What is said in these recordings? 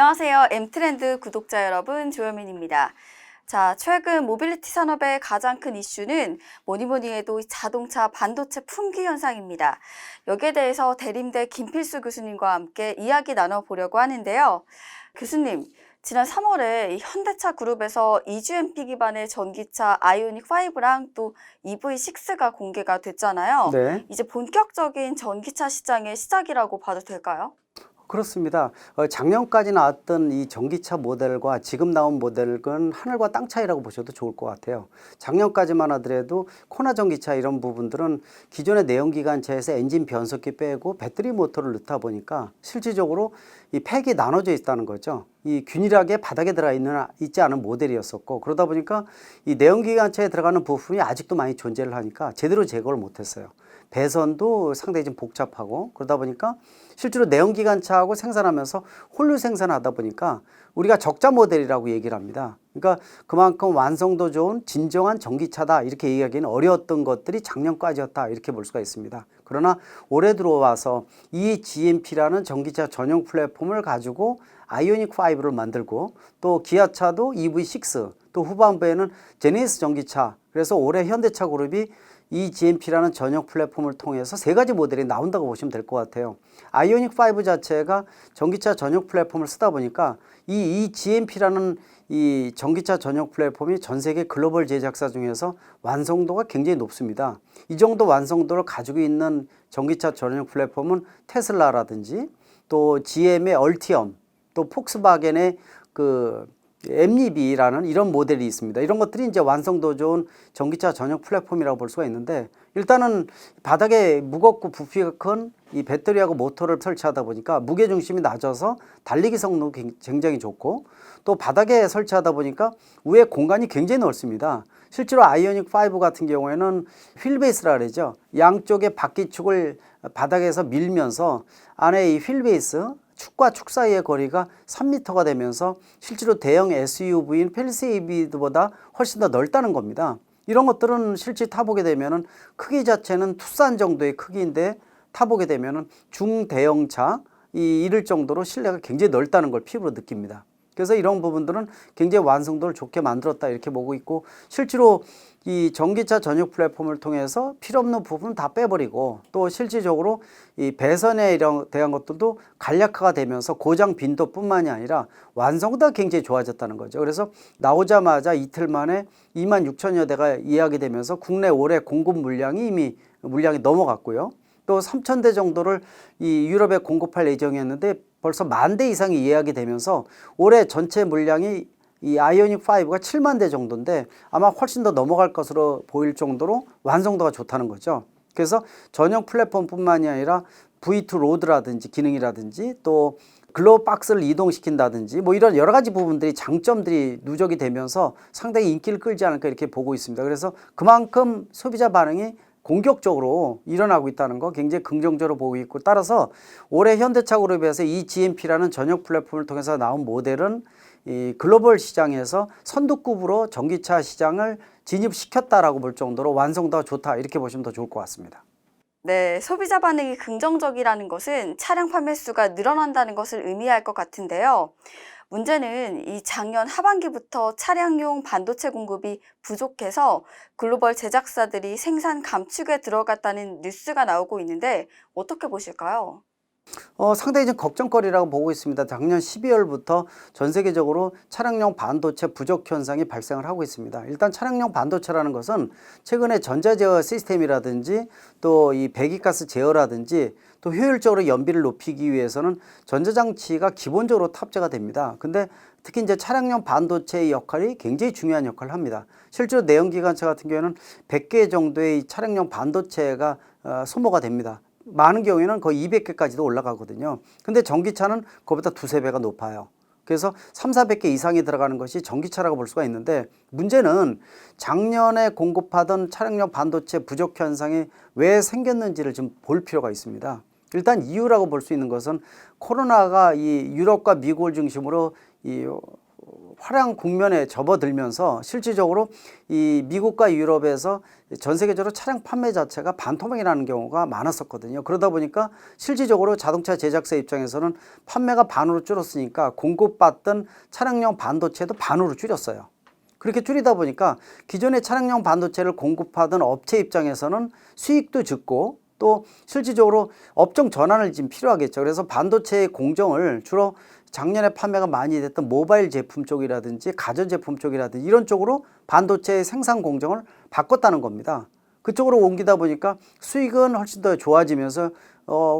안녕하세요. M트렌드 구독자 여러분, 조여민입니다. 자, 최근 모빌리티 산업의 가장 큰 이슈는 뭐니 해도 자동차 반도체 품귀 현상입니다. 여기에 대해서 대림대 김필수 교수님과 함께 이야기 나눠보려고 하는데요. 교수님, 지난 3월에 이 현대차 그룹에서 EGMP 기반의 전기차 아이오닉5랑 또 EV6가 공개가 됐잖아요. 네, 이제 본격적인 전기차 시장의 시작이라고 봐도 될까요? 그렇습니다. 작년까지 나왔던 이 전기차 모델과 지금 나온 모델은 하늘과 땅 차이라고 보셔도 좋을 것 같아요. 작년까지만 하더라도 코나 전기차 이런 부분들은 기존의 내연기관차에서 엔진 변속기 빼고 배터리 모터를 넣다 보니까 실질적으로 이 팩이 나눠져 있다는 거죠. 이 균일하게 바닥에 있지 않은 모델이었었고, 그러다 보니까 이 내연기관차에 들어가는 부품이 아직도 많이 존재를 하니까 제대로 제거를 못했어요. 배선도 상당히 좀 복잡하고, 그러다 보니까 실제로 내연기관차하고 생산하면서 홀로 생산하다 보니까 우리가 적자 모델이라고 얘기를 합니다. 그러니까 그만큼 완성도 좋은 진정한 전기차다 이렇게 얘기하기는 어려웠던 것들이 작년까지였다 이렇게 볼 수가 있습니다. 그러나 올해 들어와서 이 GMP라는 전기차 전용 플랫폼을 가지고 아이오닉5를 만들고, 또 기아차도 EV6, 또 후반부에는 제네시스 전기차, 그래서 올해 현대차 그룹이 이 GMP라는 전용 플랫폼을 통해서 세 가지 모델이 나온다고 보시면 될 것 같아요. 아이오닉5 자체가 전기차 전용 플랫폼을 쓰다 보니까 이 GMP라는 이 전기차 전용 플랫폼이 전 세계 글로벌 제작사 중에서 완성도가 굉장히 높습니다. 이 정도 완성도를 가지고 있는 전기차 전용 플랫폼은 테슬라라든지 또 GM의 얼티엄, 또 폭스바겐의 그 엠리비라는 이런 모델이 있습니다. 이런 것들이 이제 완성도 좋은 전기차 전용 플랫폼이라고 볼 수가 있는데, 일단은 바닥에 무겁고 부피가 큰 이 배터리하고 모터를 설치하다 보니까 무게 중심이 낮아서 달리기 성능도 굉장히 좋고, 또 바닥에 설치하다 보니까 위에 공간이 굉장히 넓습니다. 실제로 아이오닉5 같은 경우에는 휠베이스라 그러죠. 양쪽의 바퀴축을 바닥에서 밀면서 안에 이 휠베이스 축과 축 사이의 거리가 3m가 되면서 실제로 대형 SUV인 펠리세이드보다 훨씬 더 넓다는 겁니다. 이런 것들은 실제 타보게 되면은 크기 자체는 투싼 정도의 크기인데 타보게 되면은 중대형차 이를 정도로 실내가 굉장히 넓다는 걸 피부로 느낍니다. 그래서 이런 부분들은 굉장히 완성도를 좋게 만들었다 이렇게 보고 있고, 실제로 이 전기차 전용 플랫폼을 통해서 필요 없는 부분 다 빼버리고, 또 실질적으로 이 배선에 대한 것들도 간략화가 되면서 고장 빈도뿐만이 아니라 완성도가 굉장히 좋아졌다는 거죠. 그래서 나오자마자 이틀 만에 26,000여 대가 예약이 되면서 국내 올해 공급 물량이 이미 넘어갔고요. 또 3,000대 정도를 이 유럽에 공급할 예정이었는데 벌써 10,000대 이상이 예약이 되면서 올해 전체 물량이 이 아이오닉5가 7만 대 정도인데 아마 훨씬 더 넘어갈 것으로 보일 정도로 완성도가 좋다는 거죠. 그래서 전용 플랫폼뿐만이 아니라 V2 로드라든지 기능이라든지 또 글로우 박스를 이동시킨다든지 뭐 이런 여러 가지 부분들이 장점들이 누적이 되면서 상당히 인기를 끌지 않을까 이렇게 보고 있습니다. 그래서 그만큼 소비자 반응이 공격적으로 일어나고 있다는 거 굉장히 긍정적으로 보고 있고, 따라서 올해 현대차 그룹에서 이 GMP라는 전용 플랫폼을 통해서 나온 모델은 이 글로벌 시장에서 선두급으로 전기차 시장을 진입시켰다라고 볼 정도로 완성도가 좋다 이렇게 보시면 더 좋을 것 같습니다. 네, 소비자 반응이 긍정적이라는 것은 차량 판매 수가 늘어난다는 것을 의미할 것 같은데요. 문제는 이 작년 하반기부터 차량용 반도체 공급이 부족해서 글로벌 제작사들이 생산 감축에 들어갔다는 뉴스가 나오고 있는데 어떻게 보실까요? 상당히 좀 걱정거리라고 보고 있습니다. 작년 12월부터 전 세계적으로 차량용 반도체 부족 현상이 발생을 하고 있습니다. 일단 차량용 반도체라는 것은 최근에 전자제어 시스템이라든지 또 이 배기가스 제어라든지 또 효율적으로 연비를 높이기 위해서는 전자장치가 기본적으로 탑재가 됩니다. 근데 특히 이제 차량용 반도체의 역할이 굉장히 중요한 역할을 합니다. 실제로 내연기관차 같은 경우에는 100개 정도의 차량용 반도체가 소모가 됩니다. 많은 경우에는 거의 200개까지도 올라가거든요. 근데 전기차는 그보다 두세 배가 높아요. 그래서 300~400개 이상이 들어가는 것이 전기차라고 볼 수가 있는데, 문제는 작년에 공급하던 차량용 반도체 부족 현상이 왜 생겼는지를 좀 볼 필요가 있습니다. 일단 이유라고 볼 수 있는 것은 코로나가 이 유럽과 미국을 중심으로 이 화려한 국면에 접어들면서 실질적으로 이 미국과 유럽에서 전 세계적으로 차량 판매 자체가 반토막이라는 경우가 많았었거든요. 그러다 보니까 실질적으로 자동차 제작사 입장에서는 판매가 반으로 줄었으니까 공급받던 차량용 반도체도 반으로 줄였어요. 그렇게 줄이다 보니까 기존의 차량용 반도체를 공급하던 업체 입장에서는 수익도 적고 또 실질적으로 업종 전환을 지금 필요하겠죠. 그래서 반도체의 공정을 주로 작년에 판매가 많이 됐던 모바일 제품 쪽이라든지 가전제품 쪽이라든지 이런 쪽으로 반도체 생산 공정을 바꿨다는 겁니다. 그쪽으로 옮기다 보니까 수익은 훨씬 더 좋아지면서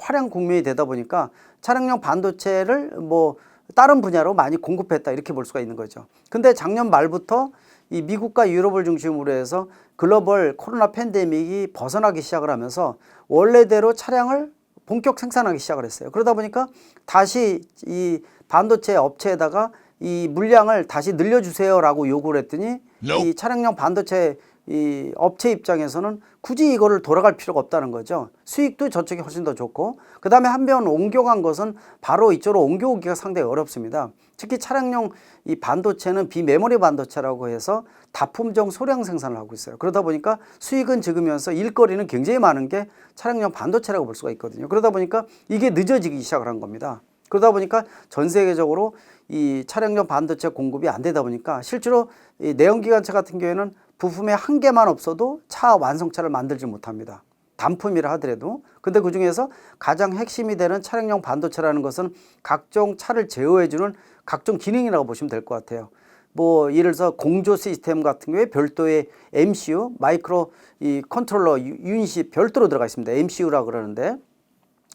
화려한 국면이 되다 보니까 차량용 반도체를 뭐 다른 분야로 많이 공급했다 이렇게 볼 수가 있는 거죠. 근데 작년 말부터 이 미국과 유럽을 중심으로 해서 글로벌 코로나 팬데믹이 벗어나기 시작을 하면서 원래대로 차량을 본격 생산하기 시작을 했어요. 그러다 보니까 다시 이 반도체 업체에다가 이 물량을 다시 늘려주세요라고 요구를 했더니 이 차량용 반도체 이 업체 입장에서는 굳이 이거를 돌아갈 필요가 없다는 거죠. 수익도 저쪽이 훨씬 더 좋고 그 다음에 한 번 옮겨간 것은 바로 이쪽으로 옮겨오기가 상당히 어렵습니다. 특히 차량용 이 반도체는 비메모리 반도체라고 해서 다품종 소량 생산을 하고 있어요. 그러다 보니까 수익은 적으면서 일거리는 굉장히 많은 게 차량용 반도체라고 볼 수가 있거든요. 그러다 보니까 이게 늦어지기 시작을 한 겁니다. 그러다 보니까 전 세계적으로 이 차량용 반도체 공급이 안 되다 보니까 실제로 이 내연기관차 같은 경우에는 부품에 한 개만 없어도 차 완성차를 만들지 못합니다. 단품이라 하더라도. 근데 그 중에서 가장 핵심이 되는 차량용 반도체라는 것은 각종 차를 제어해주는 각종 기능이라고 보시면 될 것 같아요. 뭐 예를 들어서 공조 시스템 같은 경우에 별도의 MCU, 마이크로 이 컨트롤러 유닛이 별도로 들어가 있습니다. MCU라고 그러는데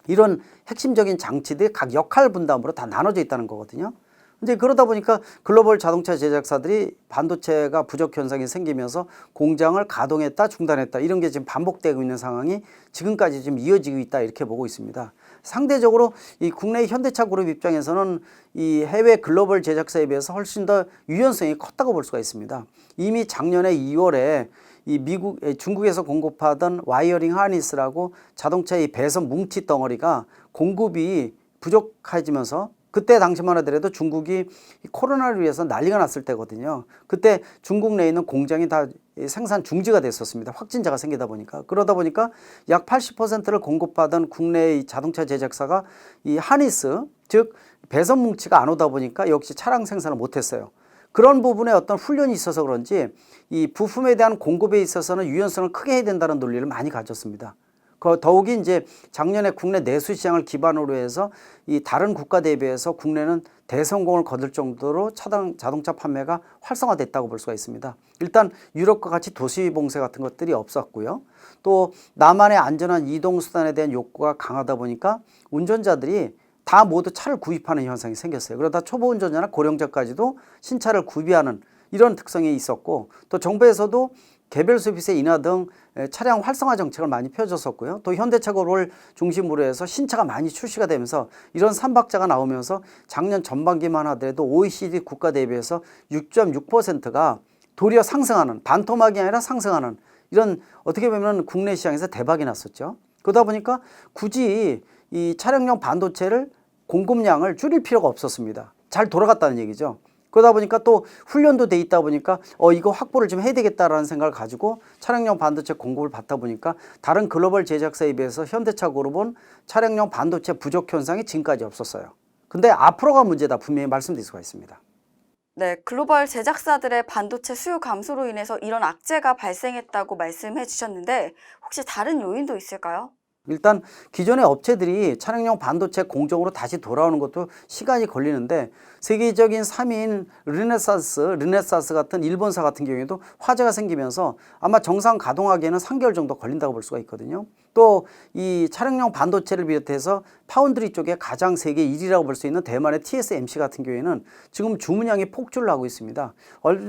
이런 핵심적인 장치들이 각 역할 분담으로 다 나눠져 있다는 거거든요. 이제 그러다 보니까 글로벌 자동차 제작사들이 반도체가 부족 현상이 생기면서 공장을 가동했다 중단했다 이런 게 지금 반복되고 있는 상황이 지금까지 지금 이어지고 있다 이렇게 보고 있습니다. 상대적으로 이 국내 현대차 그룹 입장에서는 이 해외 글로벌 제작사에 비해서 훨씬 더 유연성이 컸다고 볼 수가 있습니다. 이미 작년에 2월에 이 중국에서 공급하던 와이어링 하니스라고 자동차의 배선 뭉치 덩어리가 공급이 부족해지면서 그때 당시만 하더라도 중국이 코로나를 위해서 난리가 났을 때거든요. 그때 중국 내에 있는 공장이 다 생산 중지가 됐었습니다. 확진자가 생기다 보니까. 그러다 보니까 약 80%를 공급하던 국내의 자동차 제작사가 이 하니스, 즉 배선 뭉치가 안 오다 보니까 역시 차량 생산을 못했어요. 그런 부분에 어떤 훈련이 있어서 그런지 이 부품에 대한 공급에 있어서는 유연성을 크게 해야 된다는 논리를 많이 가졌습니다. 더욱이 이제 작년에 국내 내수 시장을 기반으로 해서 이 다른 국가 대비해서 국내는 대성공을 거둘 정도로 자동차 판매가 활성화됐다고 볼 수가 있습니다. 일단 유럽과 같이 도시 봉쇄 같은 것들이 없었고요. 또 나만의 안전한 이동 수단에 대한 욕구가 강하다 보니까 운전자들이 다 모두 차를 구입하는 현상이 생겼어요. 그러다 초보 운전자나 고령자까지도 신차를 구비하는 이런 특성이 있었고 또 정부에서도 개별 소비세 인하 등 차량 활성화 정책을 많이 펴줬었고요. 또 현대차 그룹을 중심으로 해서 신차가 많이 출시가 되면서 이런 삼박자가 나오면서 작년 전반기만 하더라도 OECD 국가 대비해서 6.6%가 도리어 상승하는 반토막이 아니라 상승하는 이런 어떻게 보면 국내 시장에서 대박이 났었죠. 그러다 보니까 굳이 이 차량용 반도체를 공급량을 줄일 필요가 없었습니다. 잘 돌아갔다는 얘기죠. 그러다 보니까 또 훈련도 돼 있다 보니까 이거 확보를 좀 해야 되겠다라는 생각을 가지고 차량용 반도체 공급을 받다 보니까 다른 글로벌 제작사에 비해서 현대차 그룹은 차량용 반도체 부족 현상이 지금까지 없었어요. 근데 앞으로가 문제다 분명히 말씀드릴 수가 있습니다. 네, 글로벌 제작사들의 반도체 수요 감소로 인해서 이런 악재가 발생했다고 말씀해 주셨는데 혹시 다른 요인도 있을까요? 일단 기존의 업체들이 차량용 반도체 공정으로 다시 돌아오는 것도 시간이 걸리는데 세계적인 3위인 르네사스 같은 일본사 같은 경우에도 화재가 생기면서 아마 정상 가동하기에는 3개월 정도 걸린다고 볼 수가 있거든요. 또 이 차량용 반도체를 비롯해서 파운드리 쪽에 가장 세계 1위라고 볼 수 있는 대만의 TSMC 같은 경우에는 지금 주문량이 폭주를 하고 있습니다.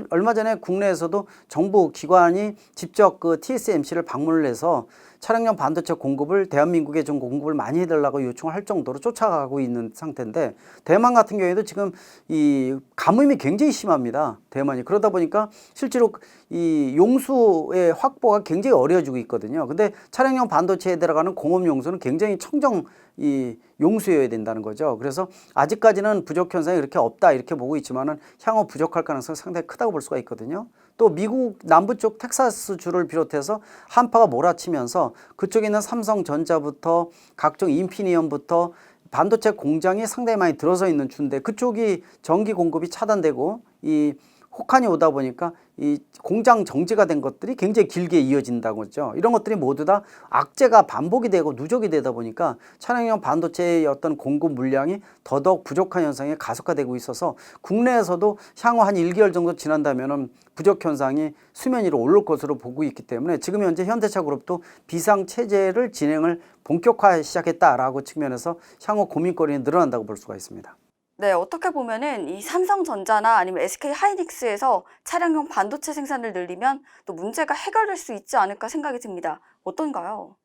얼마 전에 국내에서도 정부 기관이 직접 그 TSMC를 방문을 해서 차량용 반도체 공급을 대한민국에 좀 공급을 많이 해달라고 요청을 할 정도로 쫓아가고 있는 상태인데 대만 같은 경우에도 지금 이 가뭄이 굉장히 심합니다. 대만이. 그러다 보니까 실제로 이 용수의 확보가 굉장히 어려워지고 있거든요. 근데 차량용 반도체 반도체에 들어가는 공업 용수는 굉장히 청정 이 용수여야 된다는 거죠. 그래서 아직까지는 부족 현상이 그렇게 없다 이렇게 보고 있지만은 향후 부족할 가능성이 상당히 크다고 볼 수가 있거든요. 또 미국 남부 쪽 텍사스 주를 비롯해서 한파가 몰아치면서 그쪽에 있는 삼성전자부터 각종 인피니엄부터 반도체 공장이 상당히 많이 들어서 있는 주인데 그쪽이 전기 공급이 차단되고 이 혹한이 오다 보니까 이 공장 정지가 된 것들이 굉장히 길게 이어진다고 했죠. 이런 것들이 모두 다 악재가 반복이 되고 누적이 되다 보니까 차량용 반도체의 어떤 공급 물량이 더더욱 부족한 현상이 가속화되고 있어서 국내에서도 향후 한 1개월 정도 지난다면은 부족 현상이 수면 위로 오를 것으로 보고 있기 때문에 지금 현재 현대차 그룹도 비상 체제를 진행을 본격화 시작했다라고 측면에서 향후 고민거리는 늘어난다고 볼 수가 있습니다. 네, 어떻게 보면은 이 삼성전자나 아니면 SK 하이닉스에서 차량용 반도체 생산을 늘리면 또 문제가 해결될 수 있지 않을까 생각이 듭니다. 어떤가요?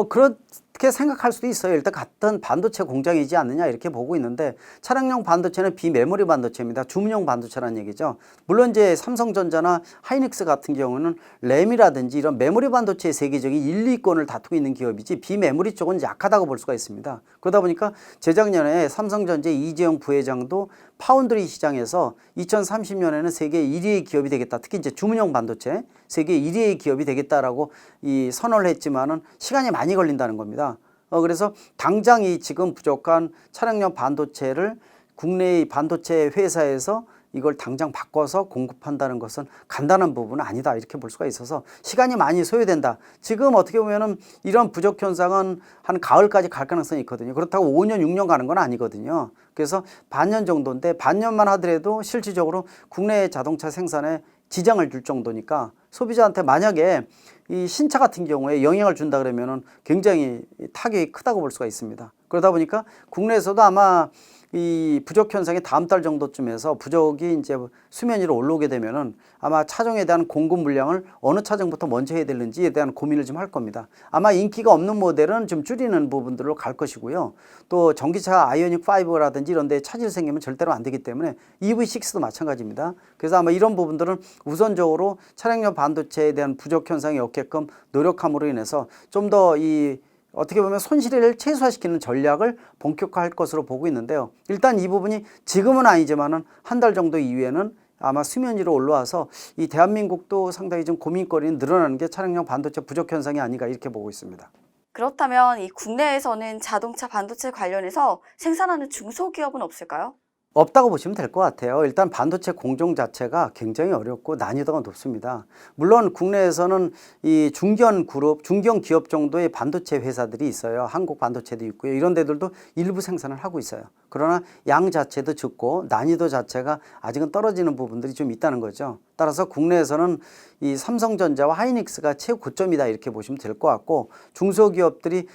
그렇게 생각할 수도 있어요. 일단 같은 반도체 공장이지 않느냐 이렇게 보고 있는데 차량용 반도체는 비메모리 반도체입니다. 주문용 반도체라는 얘기죠. 물론 이제 삼성전자나 하이닉스 같은 경우는 램이라든지 이런 메모리 반도체의 세계적인 1, 2권을 다투고 있는 기업이지 비메모리 쪽은 약하다고 볼 수가 있습니다. 그러다 보니까 재작년에 삼성전자 이재용 부회장도 파운드리 시장에서 2030년에는 세계 1위의 기업이 되겠다. 특히 이제 주문용 반도체 세계 1위의 기업이 되겠다라고 이 선언을 했지만은 시간이 많이 걸린다는 겁니다. 그래서 당장 이 지금 부족한 차량용 반도체를 국내의 반도체 회사에서 이걸 당장 바꿔서 공급한다는 것은 간단한 부분은 아니다 이렇게 볼 수가 있어서 시간이 많이 소요된다. 지금 어떻게 보면은 이런 부족 현상은 한 가을까지 갈 가능성이 있거든요. 그렇다고 5년 6년 가는 건 아니거든요. 그래서 반년 정도인데 반년만 하더라도 실질적으로 국내 자동차 생산에 지장을 줄 정도니까 소비자한테 만약에 이 신차 같은 경우에 영향을 준다 그러면은 굉장히 타격이 크다고 볼 수가 있습니다. 그러다 보니까 국내에서도 아마 이 부족 현상이 다음 달 정도쯤에서 부족이 이제 수면 위로 올라오게 되면은 아마 차종에 대한 공급 물량을 어느 차종부터 먼저 해야 되는지에 대한 고민을 좀 할 겁니다. 아마 인기가 없는 모델은 좀 줄이는 부분들로 갈 것이고요. 또 전기차 아이오닉 5라든지 이런 데 차질이 생기면 절대로 안 되기 때문에 EV6도 마찬가지입니다. 그래서 아마 이런 부분들은 우선적으로 차량용 반도체에 대한 부족 현상이 없게끔 노력함으로 인해서 좀 더 이 어떻게 보면 손실을 최소화시키는 전략을 본격화할 것으로 보고 있는데요. 일단 이 부분이 지금은 아니지만은 한 달 정도 이후에는 아마 수면 위로 올라와서 이 대한민국도 상당히 좀 고민거리는 늘어나는 게 차량용 반도체 부족 현상이 아닌가 이렇게 보고 있습니다. 그렇다면 이 국내에서는 자동차 반도체 관련해서 생산하는 중소기업은 없을까요? 없다고 보시면 될 것 같아요. 일단 반도체 공정 자체가 굉장히 어렵고 난이도가 높습니다. 물론 국내에서는 이 중견 그룹, 중견 기업 정도의 반도체 회사들이 있어요. 한국 반도체도 있고요. 이런 데들도 일부 생산을 하고 있어요. 그러나 양 자체도 적고 난이도 자체가 아직은 떨어지는 부분들이 좀 있다는 거죠. 따라서 국내에서는 이 삼성전자와 하이닉스가 최고점이다 이렇게 보시면 될 것 같고 중소기업들이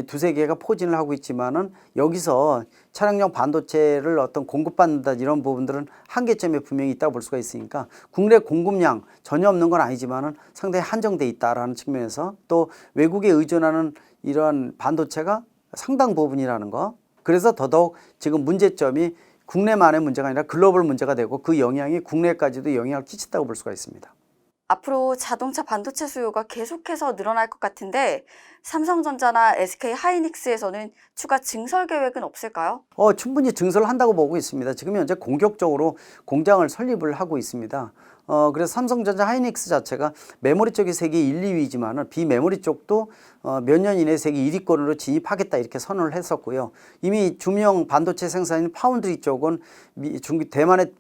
두세 개가 포진을 하고 있지만은 여기서 차량용 반도체를 어떤 공급받는다 이런 부분들은 한계점에 분명히 있다고 볼 수가 있으니까 국내 공급량 전혀 없는 건 아니지만은 상당히 한정돼 있다라는 측면에서 또 외국에 의존하는 이런 반도체가 상당 부분이라는 거. 그래서 더더욱 지금 문제점이 국내만의 문제가 아니라 글로벌 문제가 되고 그 영향이 국내까지도 영향을 끼친다고 볼 수가 있습니다. 앞으로 자동차 반도체 수요가 계속해서 늘어날 것 같은데 삼성전자나 SK 하이닉스에서는 추가 증설 계획은 없을까요? 충분히 증설을 한다고 보고 있습니다. 지금 현재 공격적으로 공장을 설립을 하고 있습니다. 그래서 삼성전자 하이닉스 자체가 메모리 쪽이 세계 1, 2위지만은 비메모리 쪽도 몇 년 이내에 세계 1위권으로 진입하겠다 이렇게 선언을 했었고요. 이미 주명 반도체 생산인 파운드리 쪽은 대만의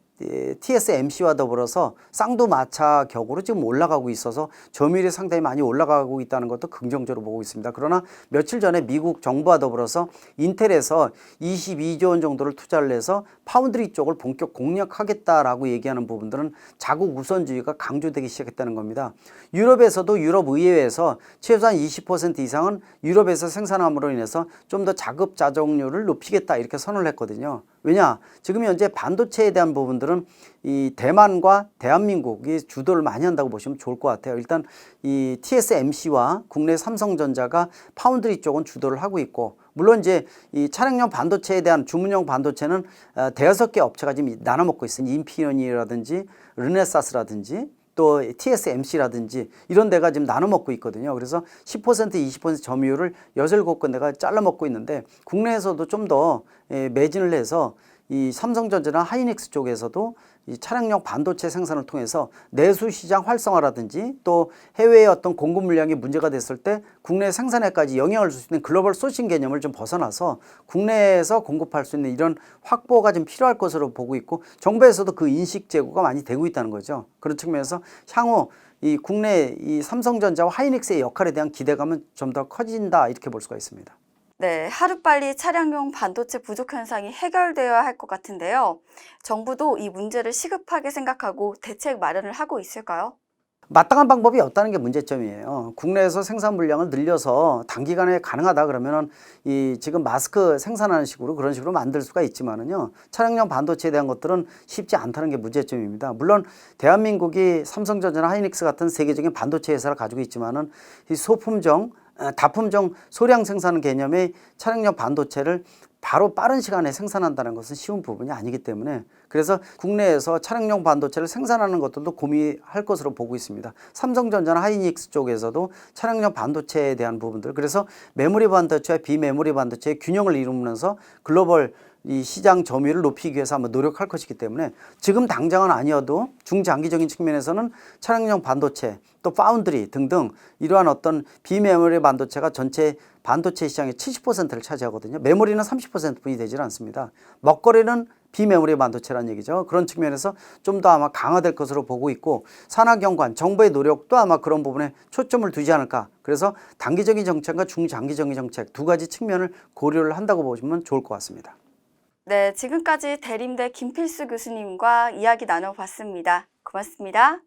TSMC와 더불어서 쌍두마차 격으로 지금 올라가고 있어서 점유율이 상당히 많이 올라가고 있다는 것도 긍정적으로 보고 있습니다. 그러나 며칠 전에 미국 정부와 더불어서 인텔에서 22조 원 정도를 투자를 해서 파운드리 쪽을 본격 공략하겠다라고 얘기하는 부분들은 자국 우선주의가 강조되기 시작했다는 겁니다. 유럽에서도 유럽 의회에서 최소한 20% 이상은 유럽에서 생산함으로 인해서 좀 더 자급자족률을 높이겠다 이렇게 선언을 했거든요. 왜냐? 지금 현재 반도체에 대한 부분들은 이 대만과 대한민국이 주도를 많이 한다고 보시면 좋을 것 같아요. 일단 이 TSMC와 국내 삼성전자가 파운드리 쪽은 주도를 하고 있고, 물론 이제 이 차량용 반도체에 대한 주문용 반도체는 대여섯 개 업체가 지금 나눠 먹고 있어요. 인피니언이라든지 르네사스라든지 또 TSMC라든지 이런 데가 지금 나눠 먹고 있거든요. 그래서 10% 20% 점유율을 6, 7군데가 잘라 먹고 있는데 국내에서도 좀 더 매진을 해서 이 삼성전자나 하이닉스 쪽에서도 이 차량용 반도체 생산을 통해서 내수 시장 활성화라든지 또 해외의 어떤 공급 물량이 문제가 됐을 때 국내 생산에까지 영향을 줄 수 있는 글로벌 소싱 개념을 좀 벗어나서 국내에서 공급할 수 있는 이런 확보가 좀 필요할 것으로 보고 있고 정부에서도 그 인식 제고가 많이 되고 있다는 거죠. 그런 측면에서 향후 이 국내 이 삼성전자와 하이닉스의 역할에 대한 기대감은 좀 더 커진다 이렇게 볼 수가 있습니다. 네, 하루빨리 차량용 반도체 부족 현상이 해결되어야 할 것 같은데요. 정부도 이 문제를 시급하게 생각하고 대책 마련을 하고 있을까요? 마땅한 방법이 없다는 게 문제점이에요. 국내에서 생산 물량을 늘려서 단기간에 가능하다 그러면은 이 지금 마스크 생산하는 식으로 그런 식으로 만들 수가 있지만은요. 차량용 반도체에 대한 것들은 쉽지 않다는 게 문제점입니다. 물론 대한민국이 삼성전자나 하이닉스 같은 세계적인 반도체 회사를 가지고 있지만은 이 소품종 다품종 소량 생산 개념의 차량용 반도체를 바로 빠른 시간에 생산한다는 것은 쉬운 부분이 아니기 때문에 그래서 국내에서 차량용 반도체를 생산하는 것들도 고민할 것으로 보고 있습니다. 삼성전자나 하이닉스 쪽에서도 차량용 반도체에 대한 부분들 그래서 메모리 반도체와 비메모리 반도체의 균형을 이루면서 글로벌 이 시장 점유율을 높이기 위해서 한번 노력할 것이기 때문에 지금 당장은 아니어도 중장기적인 측면에서는 차량용 반도체 또 파운드리 등등 이러한 어떤 비메모리 반도체가 전체 반도체 시장의 70%를 차지하거든요. 메모리는 30%뿐이 되질 않습니다. 먹거리는 비메모리 반도체라는 얘기죠. 그런 측면에서 좀 더 아마 강화될 것으로 보고 있고 산하경관, 정부의 노력도 아마 그런 부분에 초점을 두지 않을까. 그래서 단기적인 정책과 중장기적인 정책 두 가지 측면을 고려를 한다고 보시면 좋을 것 같습니다. 네, 지금까지 대림대 김필수 교수님과 이야기 나눠봤습니다. 고맙습니다.